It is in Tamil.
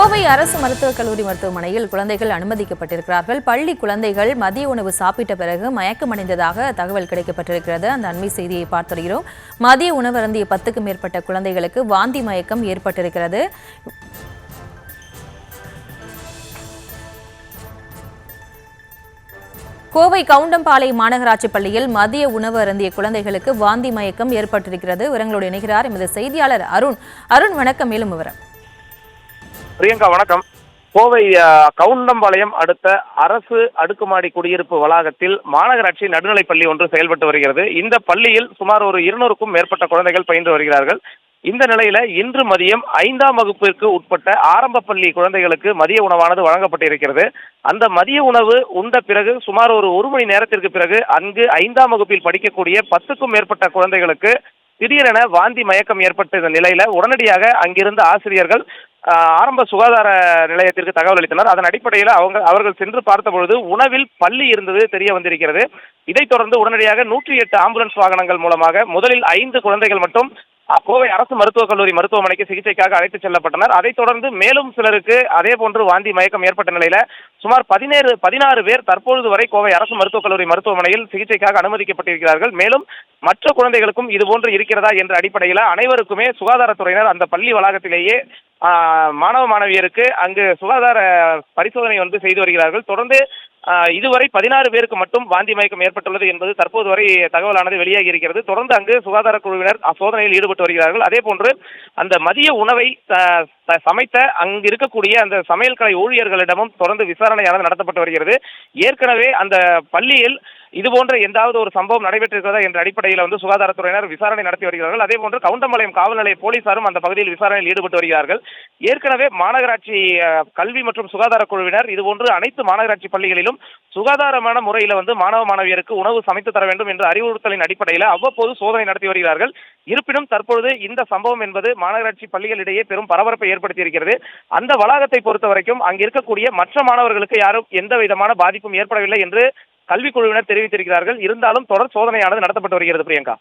கோவை அரசு மருத்துவக் கல்லூரி மருத்துவமனையில் குழந்தைகள் அனுமதிக்கப்பட்டிருக்கிறார்கள். பள்ளி குழந்தைகள் மதிய உணவு சாப்பிட்ட பிறகு மயக்கமடைந்ததாக தகவல் கிடைக்கப்பட்டிருக்கிறது. அந்த அண்மை செய்தியை பார்த்துகிறோம். மதிய உணவு அருந்திய 10க்கும் மேற்பட்ட குழந்தைகளுக்கு வாந்தி மயக்கம் ஏற்பட்டிருக்கிறது. கோவை கவுண்டம்பாளையம் மாநகராட்சி பள்ளியில் மதிய உணவு அருந்திய குழந்தைகளுக்கு வாந்தி மயக்கம் ஏற்பட்டிருக்கிறது. விவரங்களோடு இணைகிறார் எமது செய்தியாளர் அருண். வணக்கம். மேலும் விவரம். பிரியங்கா வணக்கம். கோவை கவுண்டம்பாளையம் அடுத்த அரசு அடுக்குமாடி குடியிருப்பு வளாகத்தில் மாநகராட்சி நடுநிலைப்பள்ளி ஒன்று செயல்பட்டு வருகிறது. இந்த பள்ளியில் சுமார் ஒரு 200க்கும் மேற்பட்ட குழந்தைகள் பயின்று வருகிறார்கள். இந்த நிலையில இன்று மதியம் 5ஆம் வகுப்பிற்கு உட்பட்ட ஆரம்ப பள்ளி குழந்தைகளுக்கு மதிய உணவானது வழங்கப்பட்டிருக்கிறது. அந்த மதிய உணவு உண்ட பிறகு சுமார் ஒரு மணி நேரத்திற்கு பிறகு அங்கு 5ஆம் வகுப்பில் படிக்கக்கூடிய 10க்கும் மேற்பட்ட குழந்தைகளுக்கு திடீரென வாந்தி மயக்கம் ஏற்பட்ட நிலையில உடனடியாக அங்கிருந்த ஆசிரியர்கள் ஆரம்ப சுகாதார நிலையத்திற்கு தகவல் அளித்தனர். அதன் அடிப்படையில் அவர்கள் சென்று பார்த்தபொழுது உணவில் பல்லி இருந்தது தெரிய வந்திருக்கிறது. இதைத் தொடர்ந்து உடனடியாக 108 ஆம்புலன்ஸ் வாகனங்கள் மூலமாக முதலில் 5 குழந்தைகள் மட்டும் கோவை அரசு மருத்துவக் கல்லூரி மருத்துவமனைக்கு சிகிச்சைக்காக அழைத்துச் செல்லப்பட்டனர். அதைத் தொடர்ந்து மேலும் சிலருக்கு அதே போன்று வாந்தி மயக்கம் ஏற்பட்ட நிலையில சுமார் 16 பேர் தற்பொழுது வரை கோவை அரசு மருத்துவக் கல்லூரி மருத்துவமனையில் சிகிச்சைக்காக அனுமதிக்கப்பட்டிருக்கிறார்கள். மேலும் மற்ற குழந்தைகளுக்கும் இதுபோன்று இருக்கிறதா என்ற அடிப்படையில் அனைவருக்குமே சுகாதாரத்துறையினர் அந்த பள்ளி வளாகத்திலேயே மாணவ மாணவியருக்கு அங்கு சுகாதார பரிசோதனை செய்து வருகிறார்கள். தொடர்ந்து இதுவரை 16 பேருக்கு மட்டும் வாந்தி மயக்கம் ஏற்பட்டுள்ளது என்பது தற்போது வரை தகவலானது வெளியாகி இருக்கிறது. தொடர்ந்து அங்கு சுகாதார குழுவினர் சோதனையில் ஈடுபட்டு வருகிறார்கள். அதே போன்று அந்த மதிய உணவை சமைத்த அங்கு இருக்கக்கூடிய அந்த சமையல் கலை ஊழியர்களிடமும் தொடர்ந்து விசாரணையானது நடத்தப்பட்டு வருகிறது. ஏற்கனவே அந்த பள்ளியில் இதுபோன்ற எந்தாவது ஒரு சம்பவம் நடைபெற்றிருக்கிறதா என்ற அடிப்படையில் சுகாதாரத்துறையினர் விசாரணை நடத்தி வருகிறார்கள். அதே போன்று கவுண்டம்பாளையம் காவல் நிலைய போலீசாரும் அந்த பகுதியில் விசாரணையில் ஈடுபட்டு வருகிறார்கள். ஏற்கனவே மாநகராட்சி கல்வி மற்றும் சுகாதார குழுவினர் இதுபோன்று அனைத்து மாநகராட்சி பள்ளிகளிலும் சுகாதாரமான முறையில் மாணவ மாணவியருக்கு உணவு சமைத்து தர வேண்டும் என்ற அறிவுறுத்தலின் அடிப்படையில் அவ்வப்போது சோதனை நடத்தி வருகிறார்கள். இருப்பினும் தற்பொழுது இந்த சம்பவம் என்பது மாநகராட்சி பள்ளிகளிடையே பெரும் பரபரப்பை ஏற்படுத்தியிருக்கிறது. அந்த வளாகத்தை பொறுத்த வரைக்கும் அங்கு இருக்கக்கூடிய மற்ற மாணவர்களுக்கு யாரும் எந்த விதமான பாதிப்பும் ஏற்படவில்லை என்று கல்விக் குழுவினர் தெரிவித்திருக்கிறார்கள். இருந்தாலும் தொடர் சோதனையானது நடத்தப்பட்டு வருகிறது. பிரியங்கா.